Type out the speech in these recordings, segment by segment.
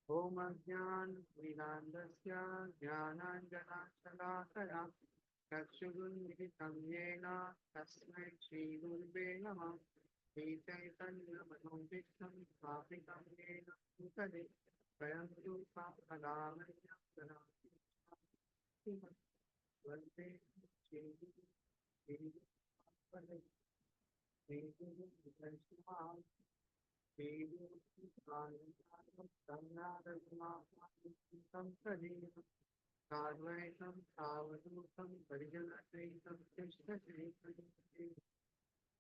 ओम अज्ञानतिमिरान्धस्य ज्ञानाञ्जनशलाकया चक्षुरुन्मिलितं येन तस्मै श्रीगुरुवे नमः। श्रीचैतन्यमनोभीष्टं स्थापितं येन भूतले स्वयं रूपा कदा मह्यं ददाति वन्दे श्रीगुरुपदे श्रीगुरुपदे कार्वैतं सावधूतं परिजनसहितं कृष्णचैतन्ये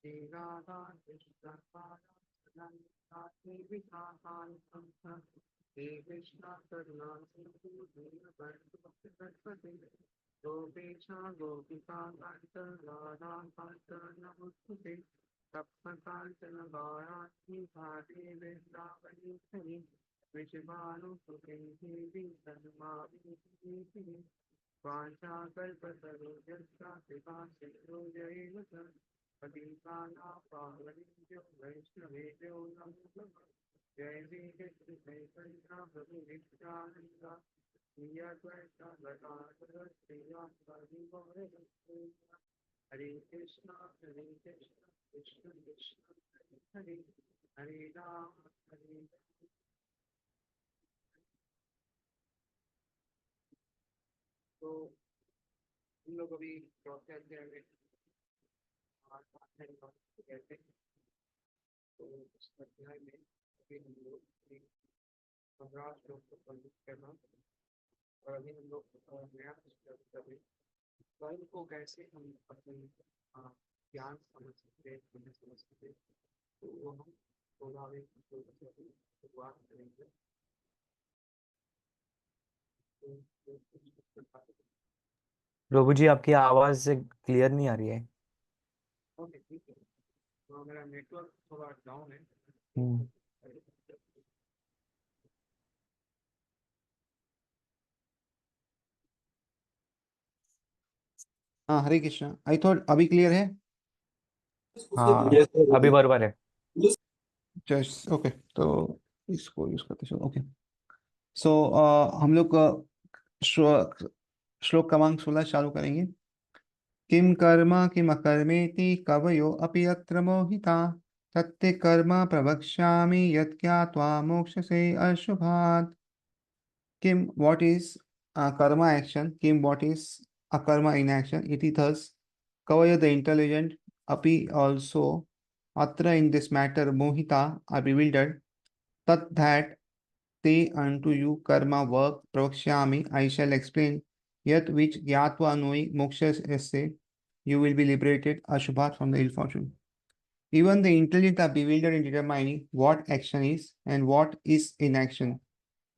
श्रीराधा कृष्णपादादेविकान्तं श्रीकृष्ण करुणा सिन्धु दीनबन्धुभक्तकल्पते गोपेशा गोपिकान्त राधाकान्त नमोस्तुते सप्तकाञ्चन गौराङ्गी भावे वृन्दावनेश्वरी वृषभानुसुते देवी तन्माविनीति वाञ्छाकल्पतरुभ्यश्च कृपा सिन्धुजैव च पतितानां पावनेभ्यो वैष्णवेभ्यो नमो नमः। जय श्री कृष्ण चैतन्य प्रभु नित्यानन्द श्री अद्वैत गदाधर श्रीवासादि गौरभक्तो हरे कृष्ण कृष्ण कृष्ण हरे हरे राम हरे राम। तो हम लोग अभी चौथे अध्याय में कहते हैं। तो इस अध्याय में अभी हम लोग 15 श्लोक को कंप्लीट करना और अभी हम लोग नया स्टेप कर रहे हैं। कर्म को कैसे हम अपने ज्ञान समझ सकते हैं, समझ सकते हैं, तो वो हम 16वें श्लोक से अभी शुरुआत करेंगे। प्रभु जी आपकी आवाज से क्लियर नहीं आ रही है। ओके ठीक है, तो मेरा नेटवर्क थोड़ा डाउन है। हाँ, हरे कृष्णा। आई थॉट अभी क्लियर है। हाँ अभी बराबर है। जस्ट ओके, तो इसको यूज करते चलो। ओके, सो हम लोग श्लोक क्रमांक 16 चालू करेंगे। किम कर्म किम अकर्मेति कवयो अपि यत्र मोहिता तत्ते कर्म प्रवक्ष्यामि यत् ज्ञात्वा मोक्षसे अशुभात्। किम, what is karma action? Kim, what is akarma inaction? It is thus Kavaya the intelligent, Api also, Atra in this matter, Mohita are bewildered, Tat that they unto you karma work, Pravakshyami, I shall explain, yet which Gyatva knowing moksha essay, you will be liberated, Ashubhat from the ill fortune. Even the intelligent are bewildered in determining what action is and what is inaction.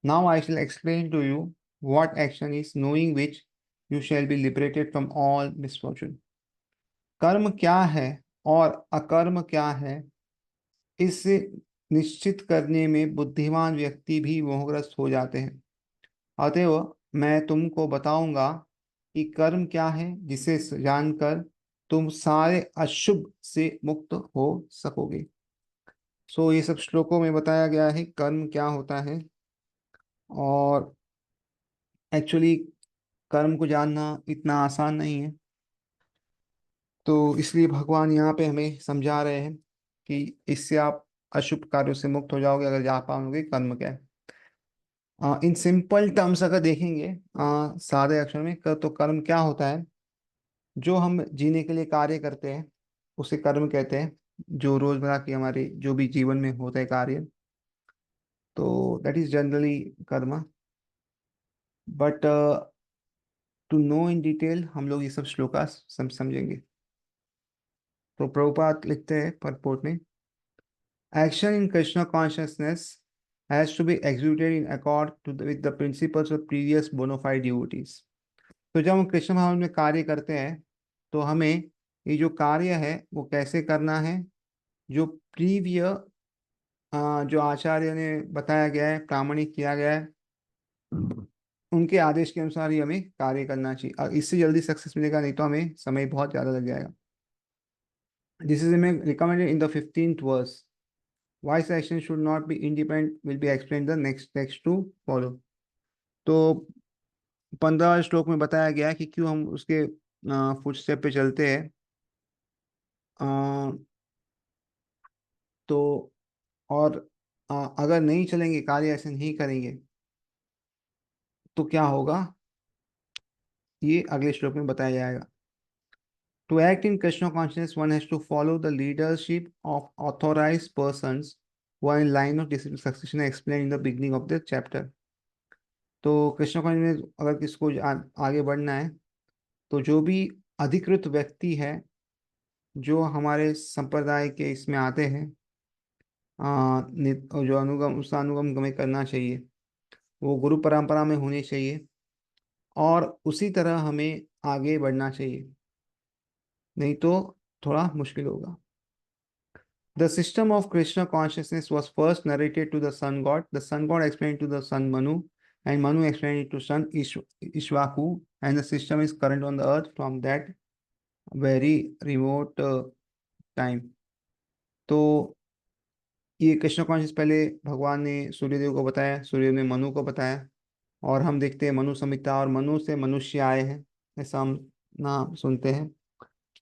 Now I shall explain to you what action is, knowing which you shall be liberated from all misfortune. कर्म क्या है और अकर्म क्या है, इससे निश्चित करने में बुद्धिमान व्यक्ति भी मोहग्रस्त हो जाते हैं। अतएव मैं तुमको बताऊंगा कि कर्म क्या है, जिसे जानकर तुम सारे अशुभ से मुक्त हो सकोगे। सो ये सब श्लोकों में बताया गया है कर्म क्या होता है, और एक्चुअली कर्म को जानना इतना आसान नहीं है। तो इसलिए भगवान यहाँ पे हमें समझा रहे हैं कि इससे आप अशुभ कार्यों से मुक्त हो जाओगे अगर जा पाओगे कर्म क्या है। इन सिंपल टर्म्स अगर देखेंगे सादे अक्षर में तो कर्म क्या होता है, जो हम जीने के लिए कार्य करते हैं उसे कर्म कहते हैं। जो रोजमर्रा की हमारे जो भी जीवन में होता है कार्य, तो दैट इज जनरली कर्म। But to know in detail हम लोग ये सब श्लोका समझेंगे। तो प्रभुपाद लिखते हैं purport में, action in Krishna consciousness has to be executed in accord with the principles of previous bona fide devotees. तो जब हम कृष्ण भाव में कार्य करते हैं तो हमें ये जो कार्य है वो कैसे करना है, जो प्रीविय जो आचार्य ने बताया गया है, प्रामाणिक किया गया है, उनके आदेश के अनुसार ही हमें कार्य करना चाहिए। और इससे जल्दी सक्सेस मिलेगा, नहीं तो हमें समय बहुत ज़्यादा लग जाएगा। This is recommended in the 15th verse. why such action should not be independent will be explained the next text to follow. तो 15 श्लोक में बताया गया है कि क्यों हम उसके फुटस्टेप पे चलते हैं। अ, तो और अगर नहीं चलेंगे, कार्य ऐसे नहीं करेंगे तो क्या होगा, ये अगले श्लोक में बताया जाएगा। To act in Krishna consciousness, one has to follow the leadership of authorized persons who are in line of disciple succession explained in the beginning of the chapter. तो कृष्ण कॉन्शियस में अगर किसको आगे बढ़ना है तो जो भी अधिकृत व्यक्ति है, जो हमारे संप्रदाय के इसमें आते हैं, और जो अनुगम उसका अनुगम हमें करना चाहिए, वो गुरु परंपरा में होनी चाहिए और उसी तरह हमें आगे बढ़ना चाहिए, नहीं तो थोड़ा मुश्किल होगा। The system of Krishna consciousness was first narrated to the sun god. The sun god explained to the son Manu, and Manu explained it to son Ishwaku, and the system is current on the earth from that very remote time. तो ये Krishna conscious पहले भगवान ने सूर्यदेव को बताया, सूर्यदेव ने मनु को बताया, और हम देखते हैं मनु संहिता और मनु से मनुष्य आए हैं, ऐसा हम नाम सुनते हैं।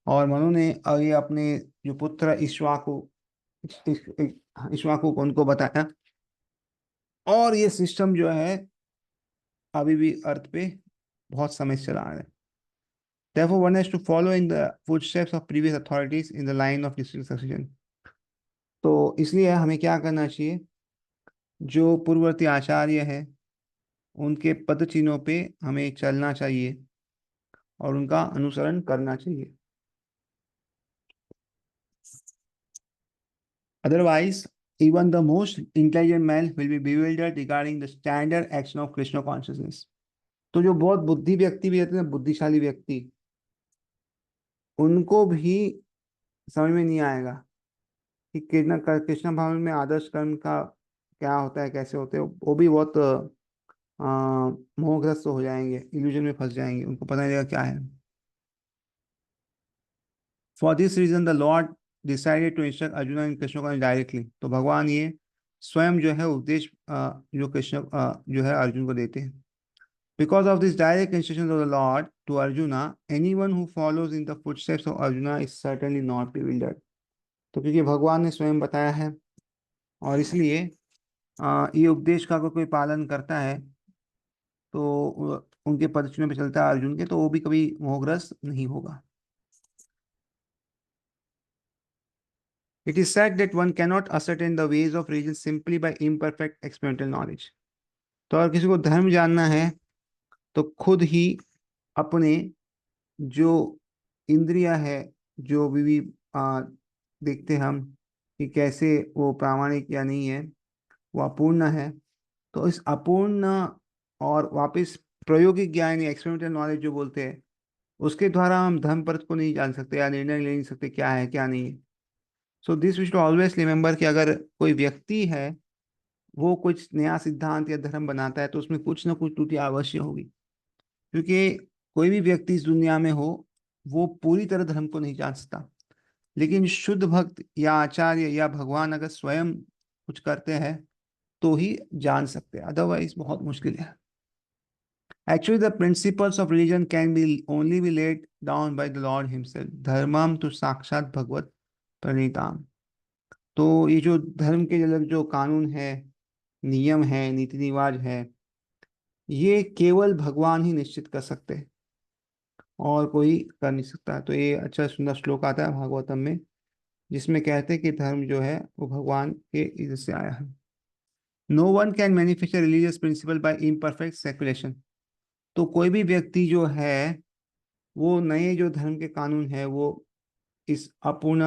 और मनु ने ये अपने जो पुत्र इक्ष्वाकु को उनको बताया, और ये सिस्टम जो है अभी भी अर्थ पे बहुत समय से चला आ रहा है। Therefore, one has to follow in the footsteps of previous authorities in the line of district succession. तो इसलिए हमें क्या करना चाहिए, जो पूर्ववर्ती आचार्य है उनके पद चिन्हों पे हमें चलना चाहिए और उनका अनुसरण करना चाहिए। Otherwise, even the most intelligent man will be bewildered regarding the standard action of Krishna consciousness. तो जो बहुत बुद्धि व्यक्ति भी रहते हैं, बुद्धिशाली व्यक्ति, उनको भी समझ में नहीं आएगा कि कृष्ण भाव में आदर्श कर्म का क्या होता है, कैसे होते हैं। वो भी बहुत मोहग्रस्त हो जाएंगे, इल्यूजन में फंस जाएंगे, उनको पता नहीं लगेगा क्या है। For this reason the Lord decided to instruct Arjun and Krishna को डायरेक्टली। तो भगवान ये स्वयं जो है उपदेश जो कृष्ण जो है अर्जुन को देते हैं। Because of this direct instruction of the Lord to Arjuna, anyone who follows in the footsteps of Arjuna is certainly not bewildered. तो क्योंकि भगवान ने स्वयं बताया है और इसलिए ये उपदेश का अगर कोई पालन करता है तो उनके पदचिन्हों पे चलता है अर्जुन के, तो वो भी कभी मोहग्रस्त नहीं होगा। It is said that one cannot ascertain the ways of religion simply by imperfect experimental knowledge. तो अगर किसी को धर्म जानना है तो खुद ही अपने जो इंद्रिया है, जो भी देखते हम कि कैसे वो प्रामाणिक या नहीं है, वो अपूर्ण है, तो इस अपूर्ण और वापस प्रायोगिक ज्ञान या एक्सपेरिमेंटल नॉलेज जो बोलते हैं, उसके द्वारा हम धर्म परत को नहीं जान सकते या निर्णय ले नहीं सकते क्या है क्या नहीं है। So this we should always remember कि अगर कोई व्यक्ति है वो कुछ नया सिद्धांत या धर्म बनाता है तो उसमें कुछ ना कुछ त्रुटि अवश्य होगी, क्योंकि कोई भी व्यक्ति इस दुनिया में हो वो पूरी तरह धर्म को नहीं जान सकता, लेकिन शुद्ध भक्त या आचार्य या भगवान अगर स्वयं कुछ करते हैं तो ही जान सकते हैं, अदरवाइज बहुत मुश्किल है। Actually, the principles of religion can be only be laid down by the Lord Himself. धर्मम तो साक्षात भगवत प्रणीताम। तो ये जो धर्म के जो कानून है, नियम है, नीति रिवाज है, ये केवल भगवान ही निश्चित कर सकते हैं और कोई कर नहीं सकता। तो ये अच्छा सुंदर श्लोक आता है भागवतम में जिसमें कहते हैं कि धर्म जो है वो भगवान के इधर से आया है। No one can manifest religious principle by imperfect speculation. तो कोई भी व्यक्ति जो है वो नए जो धर्म के कानून है वो इस अपूर्ण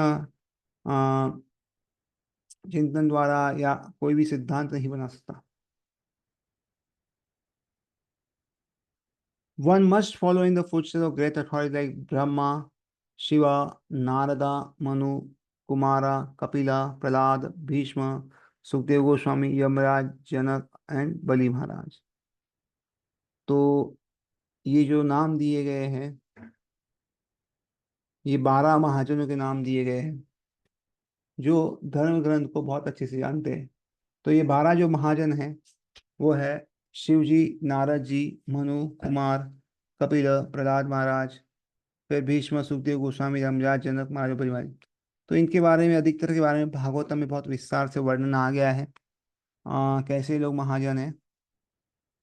चिंतन द्वारा या कोई भी सिद्धांत नहीं बना सकता। One must follow in the footsteps of great authorities like Brahma, Shiva, Narada, Manu, Kumara, Kapila, Prahlad, Bhishma, Sukdev Goswami, Yamraj, Janak and Bali महाराज। तो ये जो नाम दिए गए हैं, ये 12 महाजनों के नाम दिए गए हैं। जो धर्म ग्रंथ को बहुत अच्छे से जानते हैं। तो ये 12 जो महाजन हैं वो है शिव जी, नारद जी, मनु, कुमार, कपिल, प्रहलाद महाराज, फिर भीष्म, सुखदेव गोस्वामी, धर्मराज, जनक महाराज परिवार। तो इनके बारे में, अधिकतर के बारे में भागवतम में बहुत विस्तार से वर्णन आ गया है। कैसे लोग महाजन हैं,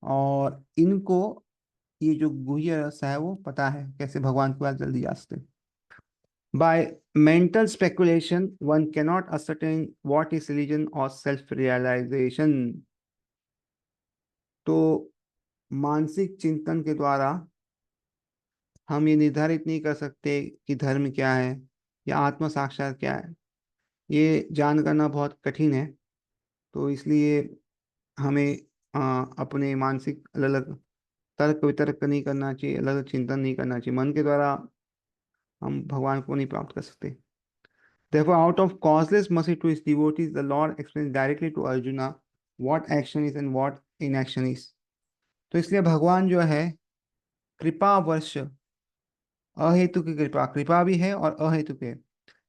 और इनको ये जो गुह्य रहस्य है वो पता है, कैसे भगवान के पास जल्दी जा सकते। By mental speculation, one cannot ascertain what is religion or self-realization. तो मानसिक चिंतन के द्वारा हम ये निर्धारित नहीं कर सकते कि धर्म क्या है या आत्म साक्षात क्या है। ये जान करना बहुत कठिन है। तो इसलिए हमें अपने मानसिक अलग अलग तर्क वितर्क नहीं करना चाहिए, अलग अलग चिंतन नहीं करना चाहिए। मन के द्वारा हम भगवान को नहीं प्राप्त कर सकते। Therefore, out of causeless mercy to his devotees, the Lord explains directly to Arjuna what action is and what inaction is. तो इसलिए भगवान जो है कृपा वर्ष, अहेतु की कृपा, कृपा भी है और अहेतु के।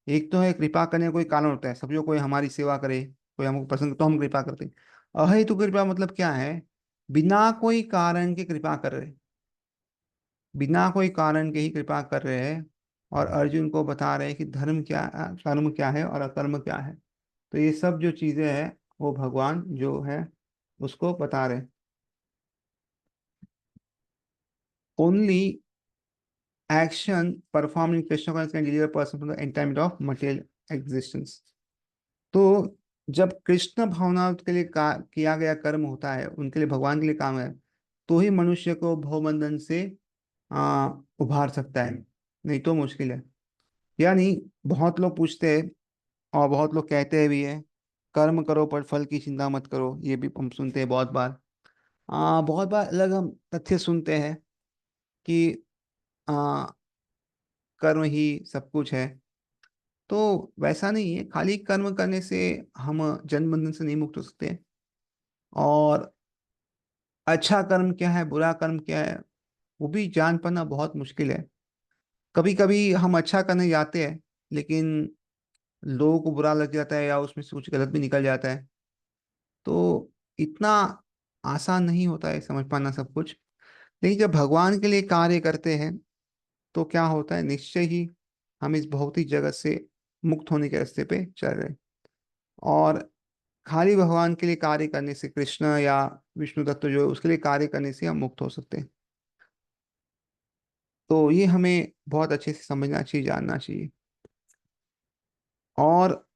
एक तो है कृपा करने का कोई कारण होता है, समझो कोई हमारी सेवा करे, कोई हमको पसंद तो हम कृपा करते हैं। अहेतु कृपा मतलब क्या है? बिना कोई कारण के कृपा कर रहे, बिना कोई कारण के ही कृपा कर रहे हैं, और अर्जुन को बता रहे हैं कि धर्म क्या, कर्म क्या है और अकर्म क्या है। तो ये सब जो चीजें हैं वो भगवान जो है उसको बता रहे। Only action perform in Krishna conscious can deliver person from the entanglement of material existence. तो जब कृष्ण भावना के लिए किया गया कर्म होता है, उनके लिए, भगवान के लिए काम है, तो ही मनुष्य को भवबंधन से उभार सकता है, नहीं तो मुश्किल है। यानी बहुत लोग पूछते हैं और बहुत लोग कहते हैं भी है, कर्म करो पर फल की चिंता मत करो। ये भी हम सुनते हैं बहुत बार। बहुत बार अलग हम तथ्य सुनते हैं कि आ, कर्म ही सब कुछ है। तो वैसा नहीं है, खाली कर्म करने से हम जन्म बंधन से नहीं मुक्त हो सकते। और अच्छा कर्म क्या है, बुरा कर्म क्या है, वो भी जान पाना बहुत मुश्किल है। कभी कभी हम अच्छा करने जाते हैं, लेकिन लोगों को बुरा लग जाता है या उसमें से कुछ गलत भी निकल जाता है। तो इतना आसान नहीं होता है समझ पाना सब कुछ। लेकिन जब भगवान के लिए कार्य करते हैं तो क्या होता है, निश्चय ही हम इस भौतिक जगत से मुक्त होने के रास्ते पे चल रहे हैं। और खाली भगवान के लिए कार्य करने से, कृष्ण या विष्णु तत्व जो है उसके लिए कार्य करने से हम मुक्त हो सकते हैं। तो ये हमें बहुत अच्छे से समझना चाहिए, जानना चाहिए। और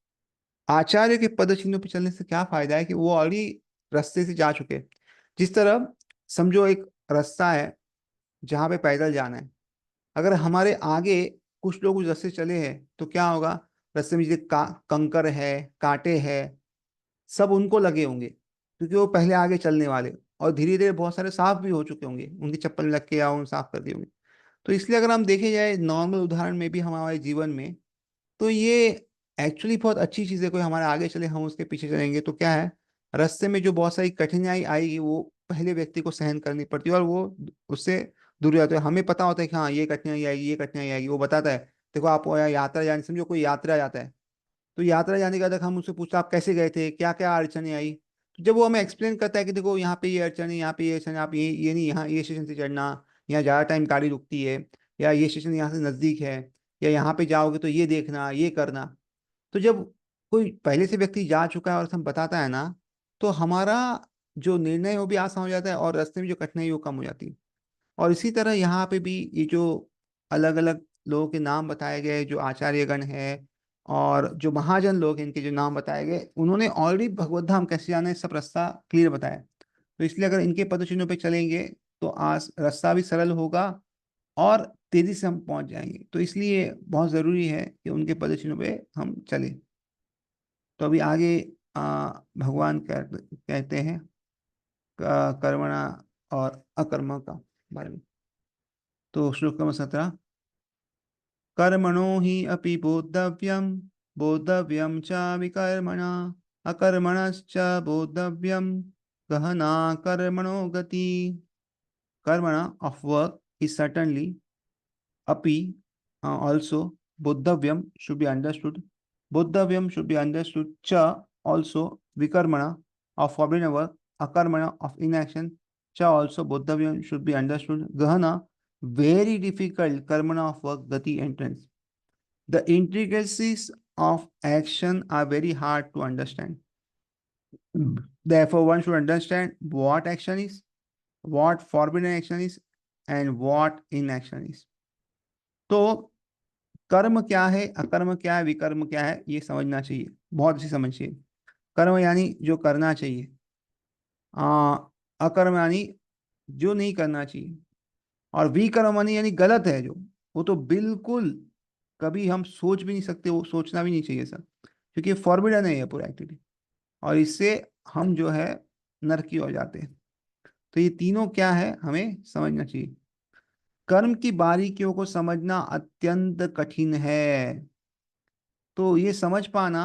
आचार्य के पद चिन्हों पर चलने से क्या फायदा है कि वो ऑलरेडी रास्ते से जा चुके हैं। जिस तरह समझो एक रास्ता है जहाँ पे पैदल जाना है, अगर हमारे आगे कुछ लोग उस रास्ते चले हैं तो क्या होगा, रास्ते में जो कंकर है, कांटे हैं, सब उनको लगे होंगे, क्योंकि वो पहले आगे चलने वाले, और धीरे धीरे बहुत सारे साफ भी हो चुके होंगे, उनकी चप्पल लग के या उन साफ कर दिए होंगे। तो इसलिए अगर हम देखे जाए नॉर्मल उदाहरण में भी हमारे जीवन में, तो ये एक्चुअली बहुत अच्छी चीज़ है। कोई हमारे आगे चले, हम उसके पीछे चलेंगे, तो क्या है, रास्ते में जो बहुत सारी कठिनाई आएगी वो पहले व्यक्ति को सहन करनी पड़ती है, और वो उससे दूर जाते हैं। हमें पता होता है कि हाँ ये कठिनाई आएगी, ये कठिनाई आएगी, वो बताता है। देखो आप यात्रा जाने, समझो कोई यात्रा जाता है, तो यात्रा जाने के बाद हम उससे पूछते आप कैसे गए थे, क्या क्या अड़चने आई, तो जब वो हमें एक्सप्लेन करता है कि देखो यहाँ पे ये अड़चन है, यहाँ पे ये अड़चन है, आप ये नहीं, यहाँ ये स्टेशन से चढ़ना, यहाँ ज़्यादा टाइम गाड़ी रुकती है, या ये स्टेशन यहाँ से नज़दीक है, या यहाँ पे जाओगे तो ये देखना, ये करना। तो जब कोई पहले से व्यक्ति जा चुका है और हम बताता है ना, तो हमारा जो निर्णय है वो भी आसान हो जाता है, और रास्ते में जो कठिनाई है वो कम हो जाती है। और इसी तरह यहाँ पे भी ये जो अलग अलग लोगों के नाम बताए गए, जो आचार्यगण है और जो महाजन लोग हैं, इनके जो नाम बताए गए, उन्होंने ऑलरेडी भगवत धाम कैसे जाना है सब रास्ता क्लियर बताया। तो इसलिए अगर इनके पद चिन्हों पे चलेंगे तो आज रास्ता भी सरल होगा और तेजी से हम पहुंच जाएंगे। तो इसलिए बहुत जरूरी है कि उनके पद चिन्हों पे हम चलें। तो अभी आगे भगवान कहते हैं कर्मणा और अकर्म का बारे में। तो श्लोक क्रम 17, कर्मणो हि अपि बोद्धव्यम, बोद्धव्यम च विकर्मणा, अकर्मणश्च बोद्धव्यम, गहना कर्मणो गति। कर्मणा of work is certainly, api also, bodhavyam should be understood, Buddhavyam should be understood cha also vikarmana of forbidden work, akarmana of inaction, cha also Buddhavyam should be understood gahana, very difficult karmana of work, gati entrance. The intricacies of action are very hard to understand. Therefore, one should understand what action is, what forbidden action is, and what inaction is. तो कर्म क्या है, अकर्म क्या है, विकर्म क्या है, ये समझना चाहिए, बहुत अच्छी समझ चाहिए। कर्म यानी जो करना चाहिए, आ, अकर्म यानी जो नहीं करना चाहिए, और विकर्म यानी गलत है जो, वो तो बिल्कुल कभी हम सोच भी नहीं सकते, वो सोचना भी नहीं चाहिए सर, क्योंकि फॉर्बिडन है ये पूरा एक्टिविटी, और इससे हम जो है नरकी हो जाते हैं। तो ये तीनों क्या है हमें समझना चाहिए। कर्म की बारीकियों को समझना अत्यंत कठिन है। तो ये समझ पाना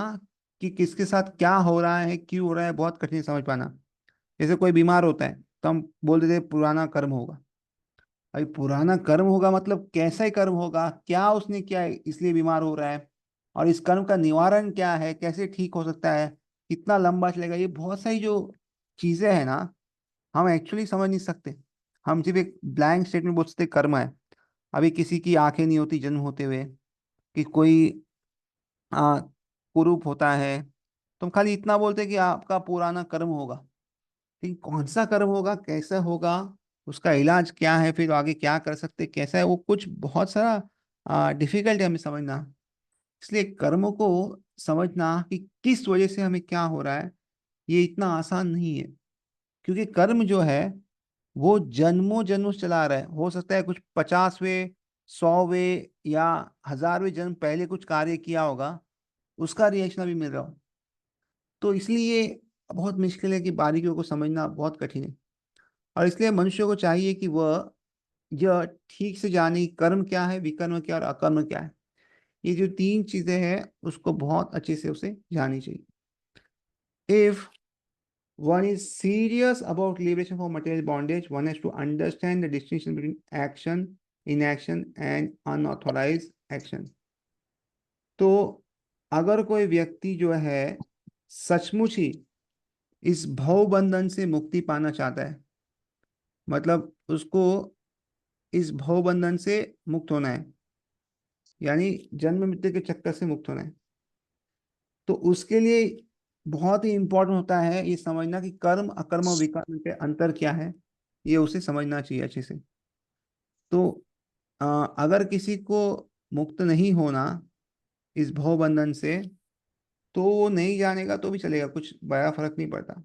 कि किसके साथ क्या हो रहा है, क्यों हो रहा है, बहुत कठिन है समझ पाना। जैसे कोई बीमार होता है तो हम बोल देते हैं पुराना कर्म होगा। अभी पुराना कर्म होगा मतलब कैसा ही कर्म होगा, क्या उसने किया है इसलिए बीमार हो रहा है, और इस कर्म का निवारण क्या है, कैसे ठीक हो सकता है, कितना लंबा चलेगा, ये बहुत सारी जो चीजें हैं ना, हम एक्चुअली समझ नहीं सकते। हम सिर्फ एक ब्लैंक स्टेटमेंट बोल सकते कर्म है। अभी किसी की आंखें नहीं होती जन्म होते हुए, कि कोई कुरूप होता है, तुम खाली इतना बोलते कि आपका पुराना कर्म होगा। लेकिन कौन सा कर्म होगा, कैसा होगा, उसका इलाज क्या है, फिर आगे क्या कर सकते, कैसा है, वो कुछ बहुत सारा डिफिकल्ट है हमें समझना। इसलिए कर्म को समझना कि किस वजह से हमें क्या हो रहा है, ये इतना आसान नहीं है। क्योंकि कर्म जो है वो जन्मों जन्मों से चला आ रहा है। हो सकता है कुछ 50वें 100वें या 1000वें जन्म पहले कुछ कार्य किया होगा, उसका रिएक्शन अभी मिल रहा हो। तो इसलिए बहुत मुश्किल है कि बारीकियों को समझना बहुत कठिन है। और इसलिए मनुष्य को चाहिए कि वह यह ठीक से जाने कि कर्म क्या है, विकर्म क्या और अकर्म क्या है। ये जो तीन चीजें हैं उसको बहुत अच्छे से उसे जाननी चाहिए। If one is serious about liberation from material bondage, one has to understand the distinction between action, inaction and unauthorized action. तो अगर कोई व्यक्ति जो है सचमुच ही इस भव बंधन से मुक्ति पाना चाहता है, मतलब उसको इस भव बंधन से मुक्त होना है, यानी जन्म मृत्यु के चक्कर से मुक्त होना है, तो उसके लिए बहुत ही इंपॉर्टेंट होता है ये समझना कि कर्म अकर्म और विकर्म के अंतर क्या है। ये उसे समझना चाहिए अच्छे से। तो अगर किसी को मुक्त नहीं होना इस भव बंधन से, तो वो नहीं जानेगा तो भी चलेगा, कुछ बड़ा फर्क नहीं पड़ता।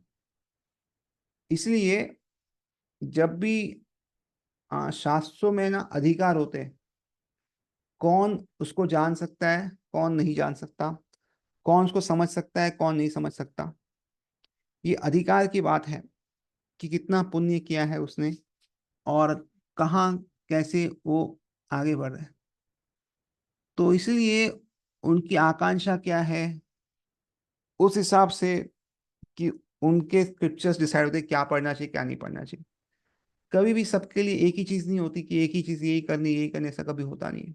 इसलिए जब भी शास्त्रों में ना अधिकार होते हैं, कौन उसको जान सकता है, कौन नहीं जान सकता, कौन उसको समझ सकता है, कौन नहीं समझ सकता, ये अधिकार की बात है कि कितना पुण्य किया है उसने, और कहाँ कैसे वो आगे बढ़ रहे हैं। तो इसलिए उनकी आकांक्षा क्या है, उस हिसाब से कि उनके स्क्रिप्चर्स डिसाइड होते हैं क्या पढ़ना चाहिए क्या नहीं पढ़ना चाहिए। कभी भी सबके लिए एक ही चीज नहीं होती कि एक ही चीज यही करनी, ऐसा कभी होता नहीं है।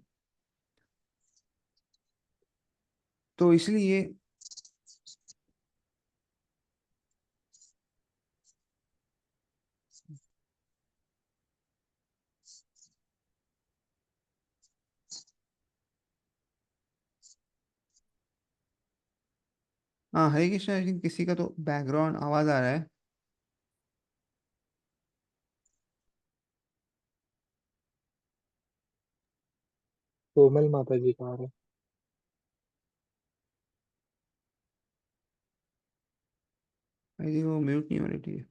तो इसलिए हाँ, हरे कृष्णा, लेकिन किसी का तो बैकग्राउंड आवाज आ रहा है। कोमल माता जी का आ रहा है। आई थिंक वो म्यूट नहीं हो रही थी।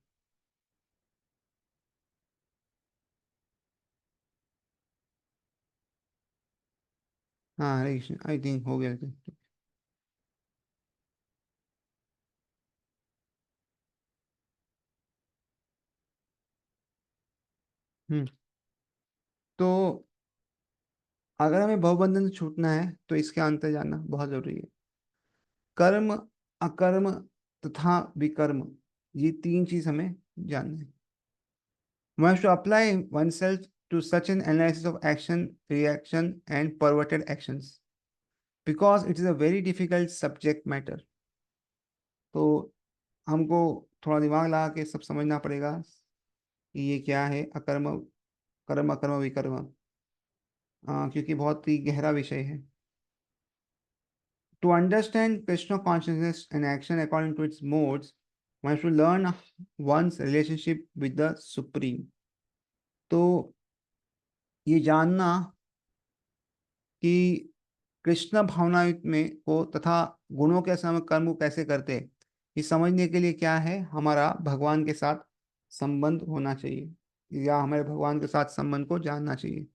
हाँ, हरे कृष्ण, आई थिंक हो गया था। हम्म। तो अगर हमें भवबंधन से छूटना है तो इसके अंतर जानना बहुत जरूरी है। कर्म, अकर्म तथा विकर्म, ये तीन चीज हमें जानना है। One has to apply oneself to such an analysis of action, reaction, and perverted actions. Because it is a very difficult subject matter. तो हमको थोड़ा दिमाग लगा के सब समझना पड़ेगा कि ये क्या है अकर्म, कर्म अकर्म विकर्म, क्योंकि बहुत ही गहरा विषय है। To understand Krishna consciousness and action according to its modes, one should learn one's relationship with the Supreme. तो ये जानना कि कृष्ण भावनायुक्त में को तथा गुणों के समय कर्म को कैसे करते हैं, ये समझने के लिए क्या है, हमारा भगवान के साथ संबंध होना चाहिए या हमारे भगवान के साथ संबंध को जानना चाहिए,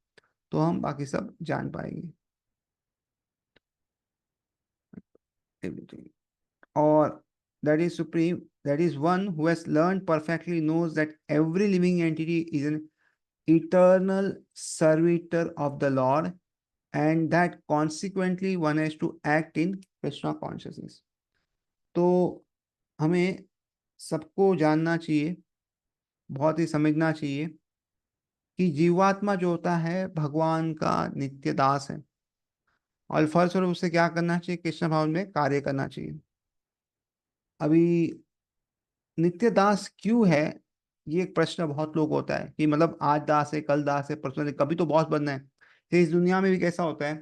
तो हम बाकी सब जान पाएंगे एवरीथिंग। और that is supreme, that is one who has learned perfectly, knows that every living entity is an eternal servitor of the Lord, and that consequently one has to act in Krishna consciousness. तो हमें सबको जानना चाहिए, बहुत ही समझना चाहिए कि जीवात्मा जो होता है भगवान का नित्य दास है, और फलस्वरूप उसे क्या करना चाहिए, कृष्ण भाव में कार्य करना चाहिए। अभी नित्य दास क्यों है, ये एक प्रश्न बहुत लोग होता है कि मतलब आज दास है, कल दास है, परसों नहीं, कभी तो बॉस बनना है। तो इस दुनिया में भी कैसा होता है,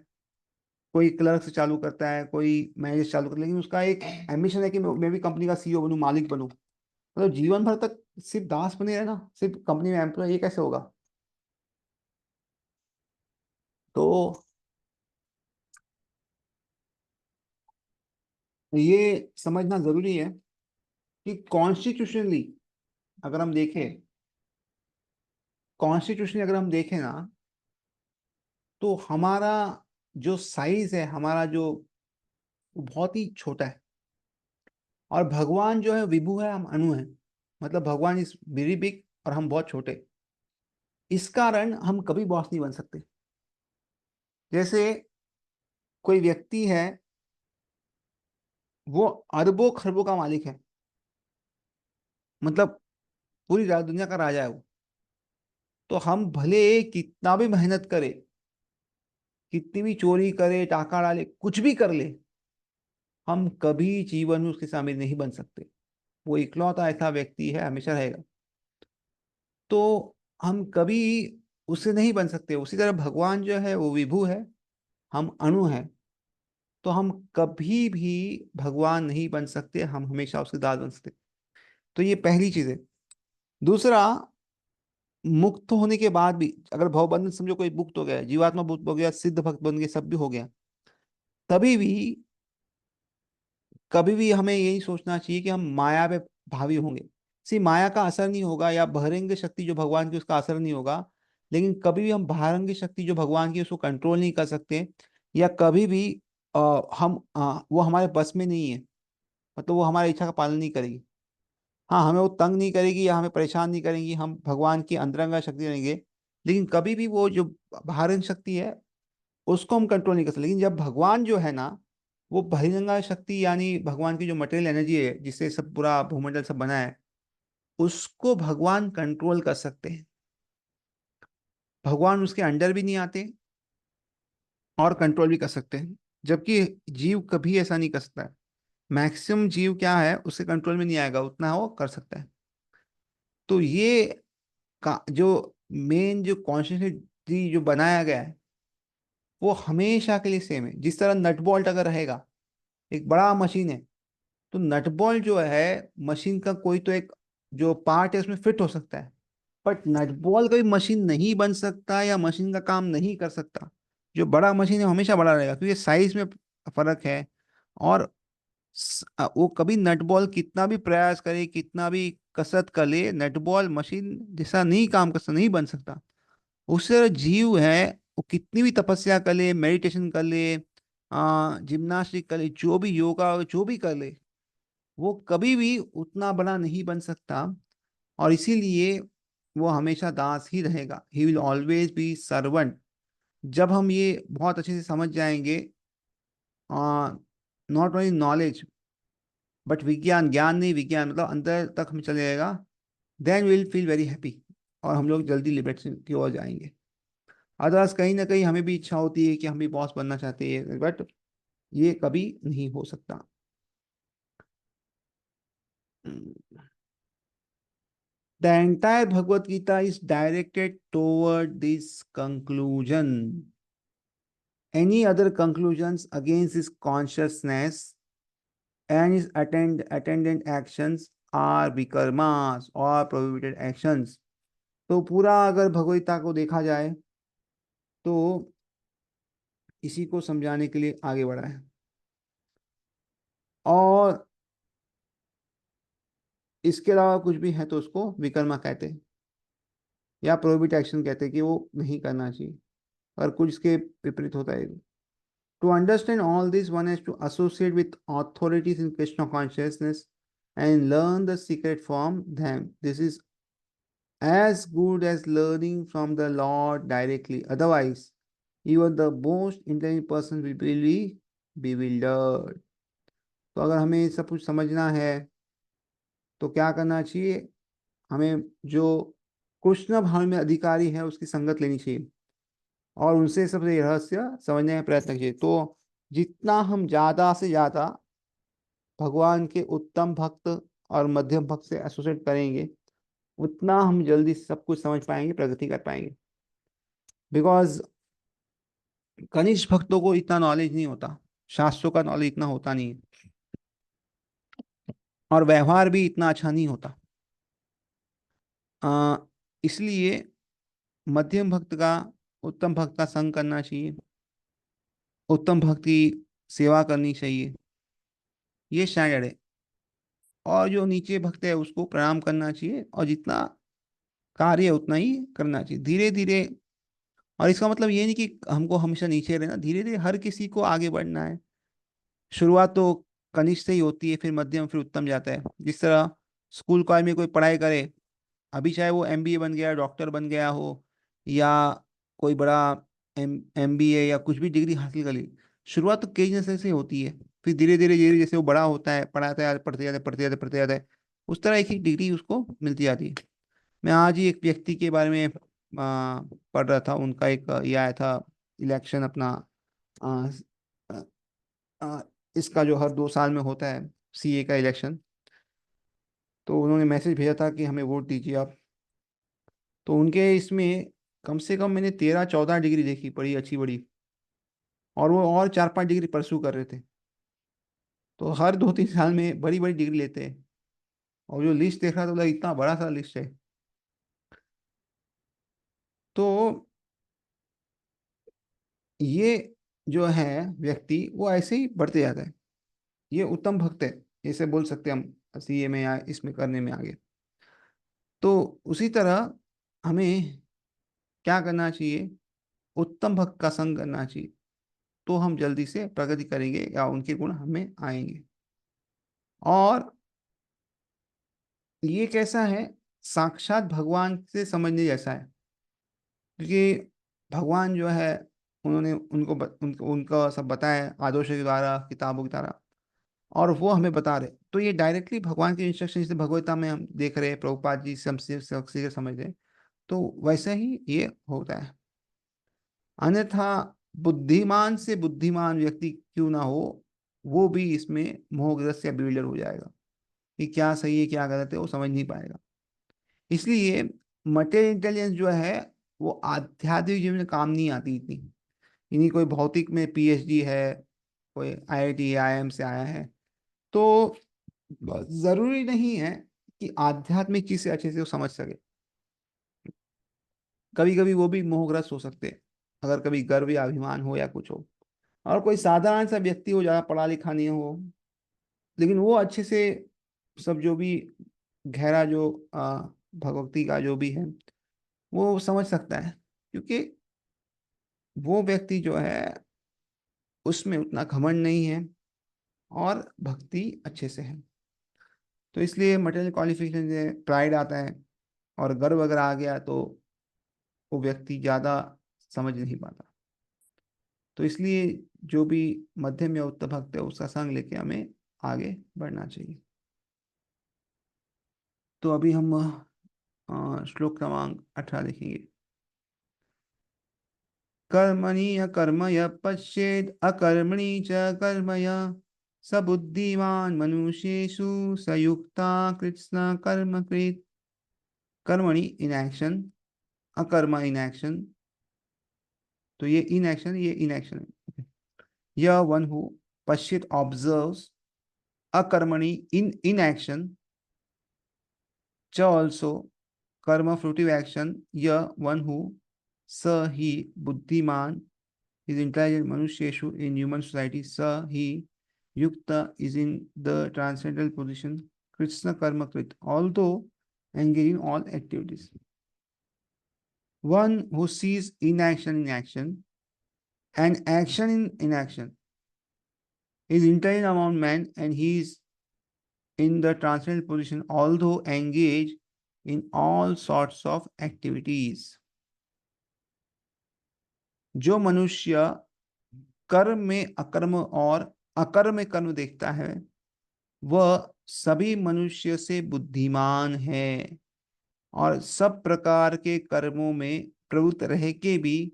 कोई क्लर्क से चालू करता है, कोई मैनेजर चालू करता है, लेकिन उसका एक एम्बिशन है कि मैं भी कंपनी का सीईओ बनूं, मालिक बनूं। मतलब जीवन भर तक सिर्फ दास बने रहना, सिर्फ कंपनी में एम्प्लॉय, ये कैसे होगा। तो ये समझना जरूरी है कि कॉन्स्टिट्यूशनली अगर हम देखें, कॉन्स्टिट्यूशनली अगर हम देखें ना, तो हमारा जो साइज है, हमारा जो, वो बहुत ही छोटा है। और भगवान जो है विभु है, हम अणु हैं। मतलब भगवान इज वेरी बिग और हम बहुत छोटे। इस कारण हम कभी बॉस नहीं बन सकते। जैसे कोई व्यक्ति है, वो अरबों खरबों का मालिक है, मतलब पूरी दुनिया का राजा है वो। तो हम भले कितना भी मेहनत करें, कितनी भी चोरी करे, टाका डाले, कुछ भी कर ले, हम कभी जीवन में उसके सामने नहीं बन सकते। वो इकलौता ऐसा व्यक्ति है, हमेशा रहेगा। तो हम कभी उससे नहीं बन सकते। उसी तरह भगवान जो है वो विभु है, हम अणु हैं। तो हम कभी भी भगवान नहीं बन सकते, हम हमेशा उसके दास बन सकते। तो ये पहली चीज है। दूसरा, मुक्त होने के बाद भी अगर भवबंधन समझो कोई मुक्त हो गया, जीवात्मा मुक्त हो गया, सिद्ध भक्त बन गए, सब भी हो गया, तभी भी कभी भी हमें यही सोचना चाहिए कि हम माया पे भावी होंगे। सी माया का असर नहीं होगा, या बहिरंग शक्ति जो भगवान की, उसका असर नहीं होगा। लेकिन कभी भी हम बहिरंग शक्ति जो भगवान की, उसको कंट्रोल नहीं कर सकते। या कभी भी वो हमारे बस में नहीं है। मतलब वो हमारी इच्छा का पालन नहीं करेगी। हाँ, हमें वो तंग नहीं करेगी या हमें परेशान नहीं करेगी, हम भगवान की अंतरंगा शक्ति रहेंगे। लेकिन कभी भी वो जो बहिरंग शक्ति है, उसको हम कंट्रोल नहीं कर सकते। लेकिन जब भगवान जो है ना, वो बहिरंगा शक्ति यानी भगवान की जो मटेरियल एनर्जी है, जिससे सब पूरा भूमंडल सब बना है, उसको भगवान कंट्रोल कर सकते हैं। भगवान उसके अंडर भी नहीं आते और कंट्रोल भी कर सकते हैं। जबकि जीव कभी ऐसा नहीं कर सकता है। मैक्सिमम जीव क्या है, उसके कंट्रोल में नहीं आएगा, उतना वो कर सकता है। तो ये का जो मेन जो कॉन्शियसली जो बनाया गया है, वो हमेशा के लिए सेम है। जिस तरह नट बोल्ट अगर रहेगा, एक बड़ा मशीन है, तो नट बोल्ट जो है मशीन का कोई तो एक जो पार्ट है उसमें फिट हो सकता है। बट नट बोल्ट कोई मशीन नहीं बन सकता या मशीन का काम नहीं कर सकता। जो बड़ा मशीन है वो हमेशा बड़ा रहेगा, क्योंकि साइज में फर्क है। और वो कभी नट बॉल कितना भी प्रयास करे, कितना भी कसरत कर ले, नट बॉल मशीन जैसा नहीं काम कर सकता, नहीं बन सकता। उससे तरह जीव है, वो कितनी भी तपस्या कर ले, मेडिटेशन कर ले, जिम्नास्टिक कर ले, जो भी योगा जो भी कर ले, वो कभी भी उतना बड़ा नहीं बन सकता। और इसीलिए वो हमेशा दास ही रहेगा। He will always be servant. जब हम ये बहुत अच्छे से समझ जाएंगे, नॉट ओनली नॉलेज बट विज्ञान, ज्ञान नहीं विज्ञान, मतलब अंदर तक हमें चले जाएगा, then will feel very happy. और हम लोग जल्दी लिबरेशन की ओर जाएंगे। अदरवाइज कहीं ना कहीं हमें भी इच्छा होती है कि हम भी बॉस बनना चाहते हैं, बट ये कभी नहीं हो सकता। The entire Bhagavad Gita is directed toward this conclusion. Any other conclusions against his consciousness and his attendant actions are vikarmas or prohibited actions. तो पूरा अगर भगवदगीता को देखा जाए तो इसी को समझाने के लिए आगे बढ़ा है। और इसके अलावा कुछ भी है तो उसको विकर्मा कहते हैं या प्रोहिबिट एक्शन कहते हैं कि वो नहीं करना चाहिए, और कुछ इसके विपरीत होता है। To understand all this, one has to associate with authorities in Krishna consciousness and learn the secret from them. This is as good as learning from the Lord directly. Otherwise, even the most intelligent person will be bewildered. तो अगर हमें सब कुछ समझना है तो क्या करना चाहिए? हमें जो कृष्ण भाव में अधिकारी है उसकी संगत लेनी चाहिए और उनसे सबसे रहस्य समझने का प्रयत्न कीजिए। तो जितना हम ज्यादा से ज्यादा भगवान के उत्तम भक्त और मध्यम भक्त से एसोसिएट करेंगे उतना हम जल्दी सब कुछ समझ पाएंगे, प्रगति कर पाएंगे। बिकॉज कनिष्ठ भक्तों को इतना नॉलेज नहीं होता, शास्त्रों का नॉलेज इतना होता नहीं है और व्यवहार भी इतना अच्छा नहीं होता। आ, इसलिए मध्यम भक्त का उत्तम भक्त का संग करना चाहिए, उत्तम भक्त की सेवा करनी चाहिए, ये स्टैंडर्ड है। और जो नीचे भक्त है उसको प्रणाम करना चाहिए और जितना कार्य है उतना ही करना चाहिए धीरे धीरे। और इसका मतलब ये नहीं कि हमको हमेशा नीचे रहना, धीरे धीरे हर किसी को आगे बढ़ना है। शुरुआत तो कनिष्ठ से ही होती है, फिर मध्यम, फिर उत्तम जाता है। जिस तरह स्कूल कॉलेज में कोई पढ़ाई करे, अभी चाहे वो एमबीए बन गया, डॉक्टर बन गया हो या कोई बड़ा एमबीए या कुछ भी डिग्री हासिल कर ली, शुरुआत तो केजी नर्सरी से होती है। फिर धीरे धीरे धीरे जैसे वो बड़ा होता है, पढ़ाता है, पढ़ते जाता है, पढ़ते जाता है, पढ़ते जाता है, उस तरह एक एक डिग्री उसको मिलती जाती है। मैं आज ही एक व्यक्ति के बारे में पढ़ रहा था, उनका एक ये आया था इलेक्शन अपना, आ, आ, आ, इसका जो हर 2 साल में होता है सीए का इलेक्शन। तो उन्होंने मैसेज भेजा था कि हमें वोट दीजिए आप। तो उनके इसमें कम से कम मैंने 13-14 डिग्री देखी, बड़ी अच्छी बड़ी, और वो और 4-5 डिग्री परसू कर रहे थे। तो हर 2-3 साल में बड़ी बड़ी डिग्री लेते हैं। और जो लिस्ट देख रहा था तो इतना बड़ा सा लिस्ट है। तो ये जो है व्यक्ति वो ऐसे ही बढ़ते जाता है, ये उत्तम भक्त है, ऐसे बोल सकते हैं हम सीए में या इसमें करने में आगे। तो उसी तरह हमें क्या करना चाहिए? उत्तम भक्त का संग करना चाहिए, तो हम जल्दी से प्रगति करेंगे या उनके गुण हमें आएंगे। और ये कैसा है? साक्षात भगवान से समझने जैसा है, क्योंकि भगवान जो है उन्होंने उनका सब बताया आदर्शों के द्वारा, किताबों के द्वारा, और वो हमें बता रहे। तो ये डायरेक्टली भगवान के इंस्ट्रक्शन जैसे भगवता में हम देख रहे हैं, प्रभुपाद जी से हम सीधे समझ रहे हैं, तो वैसे ही ये होता है। अन्यथा बुद्धिमान से बुद्धिमान व्यक्ति क्यों ना हो, वो भी इसमें मोहग्रस्त या बिल्डर हो जाएगा कि क्या सही है क्या गलत है वो समझ नहीं पाएगा। इसलिए मटेरियल इंटेलिजेंस जो है वो आध्यात्मिक जीवन में काम नहीं आती इतनी। इन्हीं कोई भौतिक में पीएचडी है, कोई आईआईटी आईआईएम से आया है, तो जरूरी नहीं है कि आध्यात्मिक चीज से अच्छे से वो समझ सके। कभी कभी वो भी मोहग्रस्त हो सकते हैं, अगर कभी गर्व या अभिमान हो या कुछ हो। और कोई साधारण सा व्यक्ति हो, ज्यादा पढ़ा लिखा नहीं हो, लेकिन वो अच्छे से सब जो भी गहरा जो भगवती का जो भी है वो समझ सकता है, क्योंकि वो व्यक्ति जो है उसमें उतना घमंड नहीं है और भक्ति अच्छे से है। तो इसलिए मटेरियल क्वालिफिकेशन से प्राइड आता है और गर्व अगर आ गया तो वो व्यक्ति ज्यादा समझ नहीं पाता। तो इसलिए जो भी मध्यम या उत्तम भक्त है उसका संग लेके हमें आगे बढ़ना चाहिए। तो अभी हम श्लोक क्रमांक 18 लिखेंगे। कर्मणि अकर्मय पश्येद अकर्मणि च कर्मय स बुद्धिमान मनुष्येषु स युक्ता कृत्स्न कर्मकृत्। कर्मणि इन एक्शन, अकर्मा इन एक्शन, तो ये इन एक्शन, ये इन एक्शन है। यह वन हु पश्चित ऑब्जर्व्स, अकर्मणि इन इन एक्शन, च ऑल्सो कर्म फ्रूटिव एक्शन, यह वन हु स ही बुद्धिमान is intelligent मनुष्येषु in human society, स ही युक्त is in the transcendental position, कृत्स्न कर्मकृत although engaged in all activities. One who sees inaction in action and action in inaction is intelligent among men, and he is in the transcendental position although engaged in all sorts of activities. जो मनुष्य कर्म में अकर्म और अकर्म में कर्म देखता है वह सभी मनुष्य से बुद्धिमान है और सब प्रकार के कर्मों में प्रवृत्त रह के भी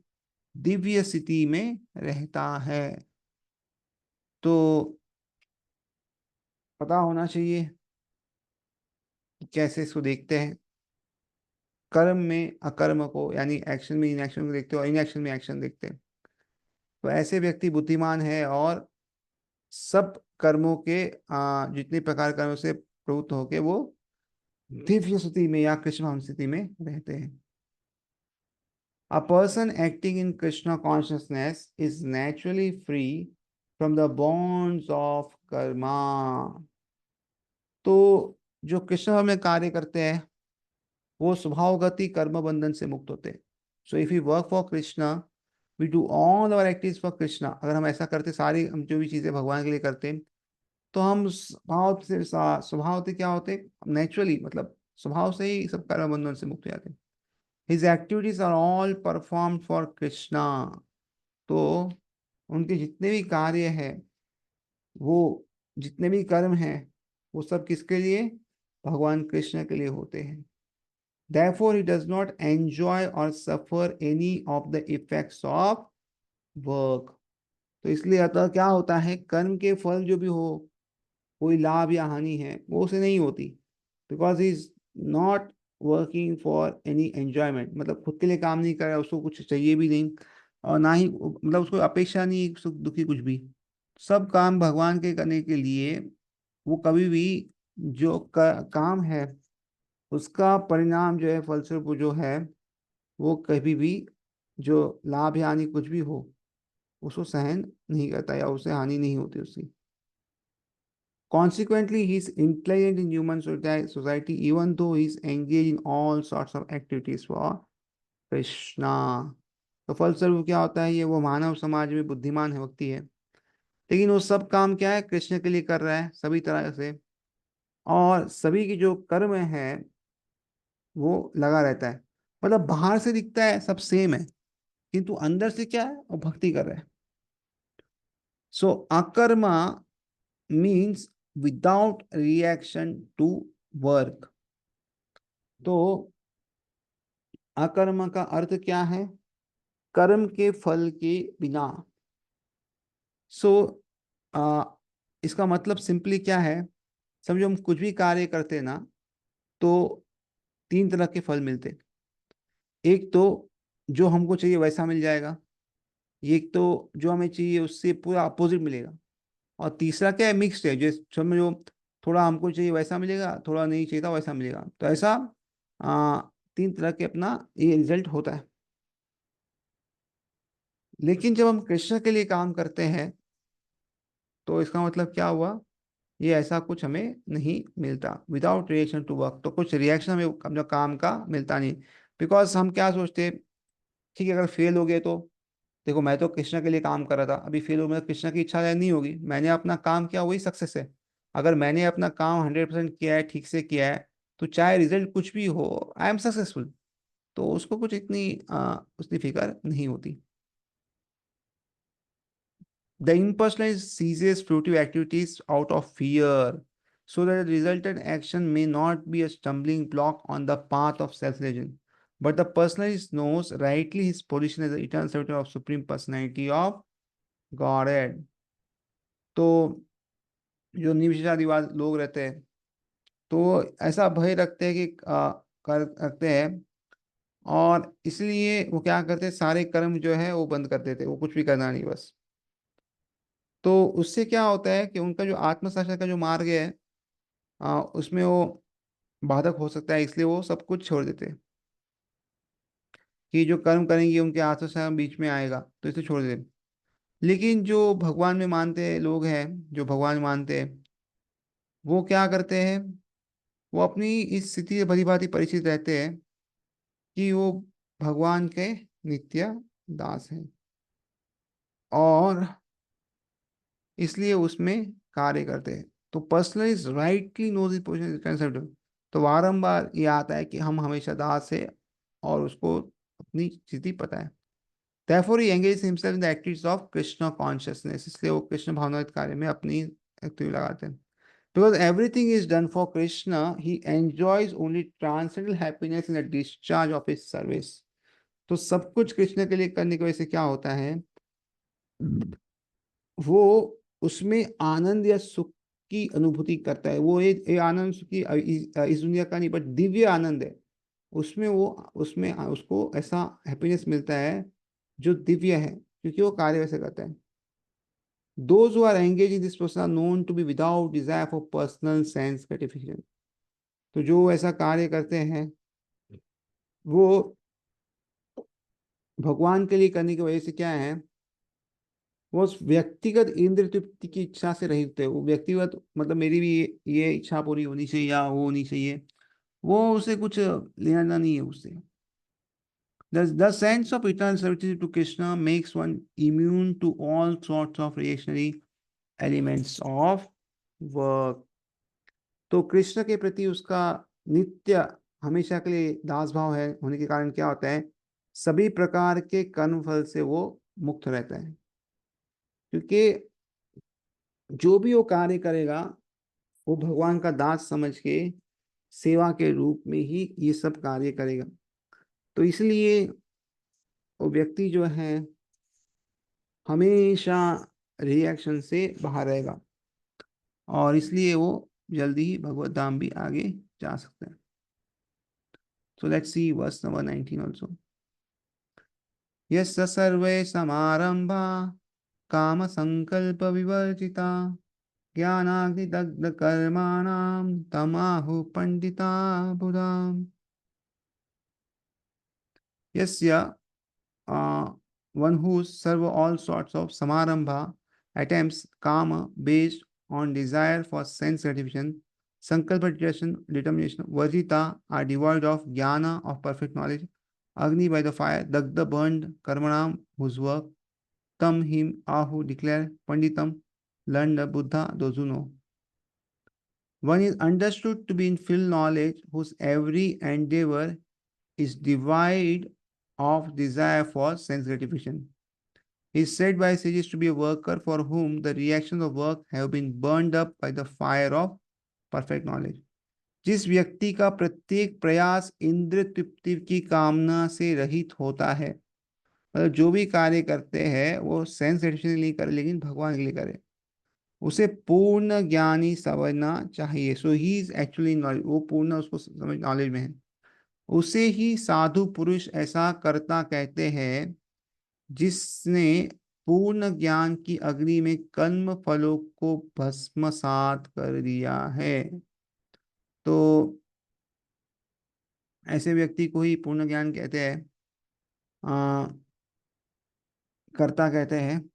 दिव्य स्थिति में रहता है। तो पता होना चाहिए कि कैसे इसको देखते हैं। कर्म में अकर्म को, यानी एक्शन में इनएक्शन को देखते हो, इनएक्शन में एक्शन देखते हैं, तो ऐसे व्यक्ति बुद्धिमान है और सब कर्मों के जितने प्रकार कर्मों से प्रवृत्त होके वो दिव्य स्थिति में या कृष्ण स्थिति में रहते हैं। A person acting in Krishna consciousness is naturally free from the bonds of karma. तो जो कृष्ण में कार्य करते हैं वो स्वभावगति कर्म बंधन से मुक्त होते हैं। So if we work for Krishna, we do all our activities for Krishna. अगर हम ऐसा करते, सारी हम जो भी चीजें भगवान के लिए करते हैं, तो हम स्वभाव से क्या होते, नेचुरली, मतलब स्वभाव से ही सब कर्म बंधन से मुक्त हो जाते हैं। His activities are all performed for Krishna. तो उनके जितने भी कार्य हैं, वो जितने भी कर्म हैं, वो सब किसके लिए, भगवान कृष्ण के लिए होते हैं। Therefore he does not enjoy or suffer any of the effects of work. तो इसलिए अतः क्या होता है, कर्म के फल जो भी हो, कोई लाभ या हानि है, वो उसे नहीं होती, because he is not working for any enjoyment. मतलब खुद के लिए काम नहीं कर रहा है, उसको कुछ चाहिए भी नहीं और ना ही मतलब उसको अपेक्षा नहीं, सुख दुखी कुछ भी, सब काम भगवान के करने के लिए। वो कभी भी जो काम है उसका परिणाम जो है, फलस्वरूप जो है, वो कभी भी जो लाभ या हानि कुछ भी हो उसको सहन नहीं करता या उसे हानि नहीं होती उसकी। Consequently, he is intelligent in human society, even though he is engaged in all sorts of activities for Krishna. तो फलस्वरूप क्या होता है, ये वो मानव समाज में बुद्धिमान है, व्यक्ति है, लेकिन वो सब काम क्या है, कृष्ण के लिए कर रहा है सभी तरह से, और सभी की जो कर्म है वो लगा रहता है। मतलब बाहर से दिखता है सब सेम है, किंतु अंदर से क्या है, वो भक्ति कर रहा है। सो अकर्मा means without reaction to work. तो अकर्म का अर्थ क्या है, कर्म के फल के बिना। सो इसका मतलब सिंपली क्या है, समझो हम कुछ भी कार्य करते हैं ना, तो तीन तरह के फल मिलते हैं। एक तो जो हमको चाहिए वैसा मिल जाएगा, एक तो जो हमें चाहिए उससे पूरा अपोजिट मिलेगा, और तीसरा क्या है, मिक्स्ड है, जो समझो थोड़ा हमको चाहिए वैसा मिलेगा, थोड़ा नहीं चाहिए था वैसा मिलेगा। तो ऐसा आ, तीन तरह के अपना ये रिजल्ट होता है। लेकिन जब हम कृष्ण के लिए काम करते हैं तो इसका मतलब क्या हुआ, ये ऐसा कुछ हमें नहीं मिलता, विदाउट रिएक्शन टू वर्क। तो कुछ रिएक्शन हमें अपने काम का मिलता नहीं, बिकॉज हम क्या सोचते हैं, ठीक है अगर फेल हो गए तो देखो मैं तो कृष्ण के लिए काम कर रहा था, अभी फेल हो गया, कृष्ण की इच्छा नहीं होगी, मैंने अपना काम किया वही सक्सेस है। अगर मैंने अपना काम 100% किया है, ठीक से किया है, तो चाहे रिजल्ट कुछ भी हो, आई एम सक्सेसफुल। तो उसको कुछ इतनी उसकी फिक्र नहीं होती। The impersonalist ceases fruitive activities out of fear, so that the resultant action may not be a stumbling block on the path of self-realization. But the personalist knows rightly his position as the eternal servant of supreme personality of Godhead. तो जो निविष्ठादिवाद लोग रहते हैं तो ऐसा भय रखते हैं कि कर रखते हैं, और इसलिए वो क्या करते हैं, सारे कर्म जो है वो बंद कर देते हैं, वो कुछ भी करना नहीं बस। तो उससे क्या होता है कि उनका जो आत्म साक्षात्कार का जो मार्ग है उसमें वो बाधक हो सकता है, इसलिए वो सब कुछ छोड़ देते हैं कि जो कर्म करेंगे उनके आत्म साक्षात्कार बीच में आएगा, तो इसे छोड़ देते हैं। लेकिन जो भगवान में मानते लोग हैं, जो भगवान में मानते हैं, वो क्या करते हैं, वो अपनी इस स्थिति से भली भांति परिचित रहते हैं कि वो भगवान के नित्य दास हैं, और इसलिए उसमें कार्य करते हैं। तो personalist rightly knows is position concept. तो बारंबार ये आता है कि हम हमेशा दास है और उसको अपनी स्थिति पता है। Therefore he engages himself in the activities of Krishna consciousness, इसलिए वो कृष्ण भावनात्मक कार्य में अपनी एक्टिविटी लगाते हैं। Because everything is done for Krishna, he enjoys only transcendental happiness in the discharge of his service. तो सब कुछ कृष्ण के लिए करने की वजह से क्या होता है, वो उसमें आनंद या सुख की अनुभूति करता है। वो ये आनंद सुख की इस दुनिया का नहीं, बट दिव्य आनंद है उसमें। वो उसमें उसको ऐसा हैप्पीनेस मिलता है जो दिव्य है, क्योंकि वो कार्य वैसे करता है। Those who are engaged in this process are known to be without desire for personal sense gratification. तो जो ऐसा कार्य करते हैं वो भगवान के लिए करने की वजह से क्या है, वो उस व्यक्तिगत इंद्र तृप्ति की इच्छा से रहित है। वो व्यक्तिगत मतलब मेरी भी ये इच्छा पूरी होनी चाहिए या वो होनी चाहिए, वो उसे कुछ लेना देना नहीं है उससे। The sense of eternal servitude to Krishna makes one immune to all sorts of reactionary elements of work. तो कृष्ण के प्रति उसका नित्य हमेशा के लिए दास भाव है होने के कारण क्या होता है, सभी प्रकार के कर्म फल से वो मुक्त रहता है। क्योंकि जो भी वो कार्य करेगा वो भगवान का दास समझ के सेवा के रूप में ही ये सब कार्य करेगा। तो इसलिए वो व्यक्ति जो है हमेशा रिएक्शन से बाहर रहेगा, और इसलिए वो जल्दी ही भगवत धाम भी आगे जा सकता है। So let's see verse number 19 also. यस्य सर्वे समारंभा काम संकल्प विवर्जिता ज्ञानाग्निदग्ध कर्माणाम तमाहु पंडिता बुधाम। यस्य one who serve all sorts of samarambha attempts kama based on desire for sense gratification, sankalpa determination, varjita are devoid of jnana of perfect knowledge, agni by the fire, dagda burned, karmanam whose work, tam him ahu declare, panditam learned buddha those who know. One is understood to be in full knowledge whose every endeavor is devoid of desire for sense gratification. He is said by sages to be a worker for whom the reactions of work have been burned up by the fire of perfect knowledge. जिस व्यक्ति का प्रत्येक प्रयास इंद्र तृप्ति की कामना से रहित होता है, मतलब जो भी कार्य करते हैं वो सेंस सेटिस्फेक्शन के लिए करे लेकिन भगवान के लिए करे, उसे पूर्ण ज्ञानी समझना चाहिए। सो ही इज एक्चुअली नॉलेज, वो पूर्ण उसको समझ नॉलेज में है। उसे ही साधु पुरुष ऐसा कर्ता कहते हैं जिसने पूर्ण ज्ञान की अग्नि में कर्म फलों को भस्मसात कर दिया है। तो ऐसे व्यक्ति को ही पूर्ण ज्ञान कहते हैं, कर्ता कहते हैं।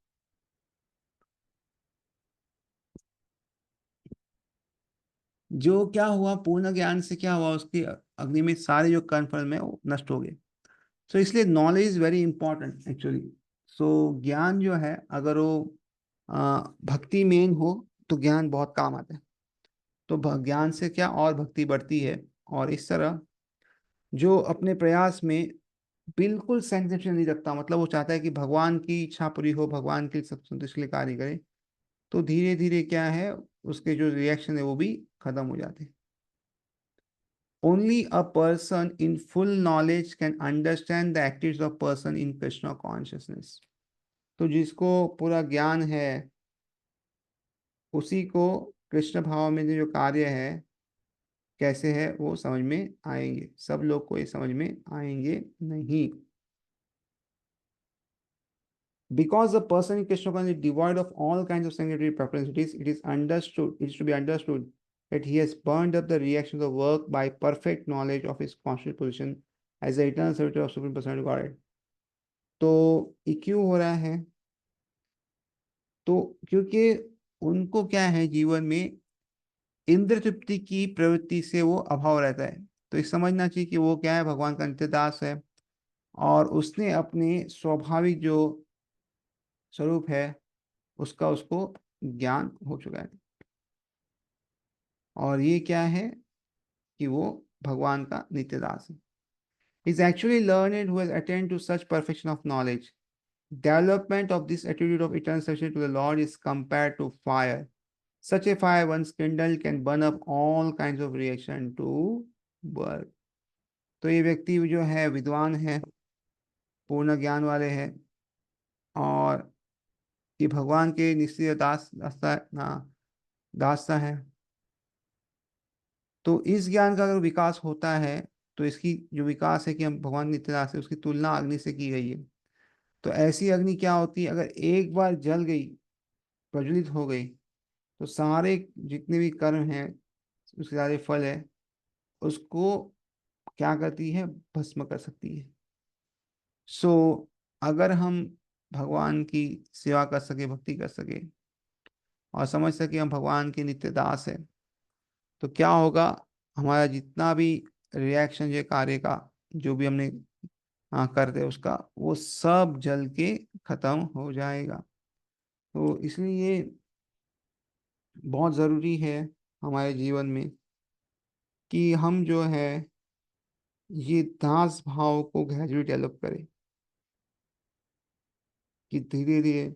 जो क्या हुआ, पूर्ण ज्ञान से क्या हुआ, उसकी अग्नि में सारे जो कर्म फल में वो नष्ट हो गए। सो इसलिए knowledge is very important actually. So ज्ञान जो है अगर वो भक्ति मेन हो तो ज्ञान बहुत काम आता है। तो ज्ञान से क्या और भक्ति बढ़ती है, और इस तरह जो अपने प्रयास में बिल्कुल सेंसेशन नहीं रखता, मतलब वो चाहता है कि भगवान की इच्छा पूरी हो, भगवान की संतुष्टि के लिए कार्य करे, तो धीरे धीरे क्या है उसके जो रिएक्शन है वो भी खत्म हो जाते हैं। only a person in full knowledge can understand the activities of person in Krishna consciousness. तो जिसको पूरा ज्ञान है उसी को कृष्ण भाव में जो कार्य है कैसे है वो समझ में आएंगे, सब लोग को ये समझ में आएंगे नहीं. Because the person in Krishna consciousness is devoid of all kinds of sanguinary propensities, it is to be understood that he has burned up the reactions of work by perfect knowledge of his conscious position as the eternal servitor of Supreme Personality Godhead. तो ये क्यों हो रहा है? तो क्योंकि उनको क्या है, जीवन में इंद्र तृप्ति की प्रवृत्ति से वो अभाव रहता है. तो ये समझना चाहिए कि वो क्या है, भगवान का नित्य दास है और उसने अपने स्वाभाविक जो स्वरूप है उसका उसको ज्ञान हो चुका है. और ये क्या है कि वो भगवान का नित्य दास है. Is actually learned who has attained to such perfection of knowledge. Development of this attitude of eternal service to the Lord is compared to fire. Such a fire once kindled can burn up all kinds of reaction to work. तो ये व्यक्ति जो है विद्वान है, पूर्ण ज्ञान वाले हैं और ये भगवान के निश्चय दासता है. तो इस ज्ञान का अगर विकास होता है तो इसकी जो विकास है कि हम भगवान नित्य दास है उसकी तुलना अग्नि से की गई है. तो ऐसी अग्नि क्या होती है, अगर एक बार जल गई, प्रज्वलित हो गई, तो सारे जितने भी कर्म हैं, उसके सारे फल है, उसको क्या करती है, भस्म कर सकती है. सो अगर हम भगवान की सेवा कर सके, भक्ति कर सके और समझ सके हम भगवान के नित्य दास है, तो क्या होगा, हमारा जितना भी रिएक्शन है कार्य का, जो भी हमने करते उसका, वो सब जल के खत्म हो जाएगा. तो इसलिए बहुत ज़रूरी है हमारे जीवन में कि हम जो है ये दास भाव को ग्रेजुअली डेवलप करें, कि धीरे धीरे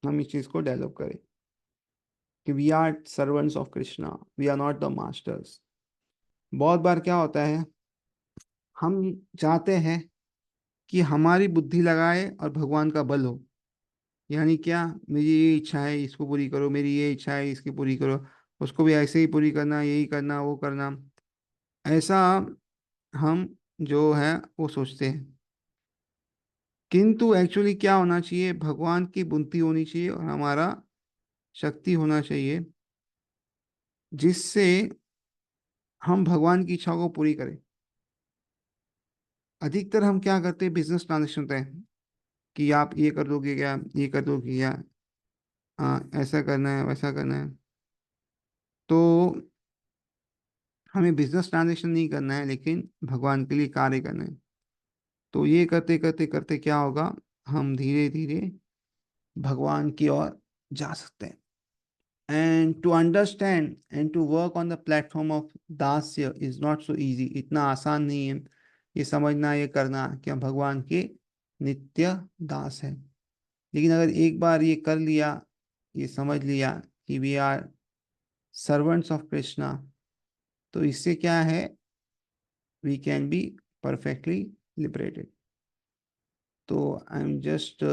हम इस चीज़ को डेवलप करें कि we are servants of Krishna, we are not the masters. बहुत बार क्या होता है, हम चाहते हैं कि हमारी बुद्धि लगाए और भगवान का बल हो. यानी क्या, मेरी ये इच्छा है इसको पूरी करो, मेरी ये इच्छा है इसकी पूरी करो, उसको भी ऐसे ही पूरी करना, यही करना, वो करना, ऐसा हम जो है वो सोचते हैं. किंतु एक्चुअली क्या होना चाहिए, भगवान की बुद्धि होनी चाहिए और हमारा शक्ति होना चाहिए जिससे हम भगवान की इच्छा को पूरी करें. अधिकतर हम क्या करते हैं, बिजनेस ट्रांजेक्शन होता है कि आप ये कर दोगे क्या, ये कर दोगे क्या, ऐसा करना है, वैसा करना है. तो हमें बिजनेस ट्रांजेक्शन नहीं करना है, लेकिन भगवान के लिए कार्य करना है. तो ये करते करते करते क्या होगा, हम धीरे धीरे भगवान की ओर जा सकते हैं. And to understand and to work on the platform of दास्य इज नॉट सो इजी. इतना आसान नहीं है ये समझना, ये करना कि हम भगवान के नित्य दास हैं. लेकिन अगर एक बार ये कर लिया, ये समझ लिया कि we are servants of Krishna, तो इससे क्या है, we can be perfectly liberated. तो आई एम जस्ट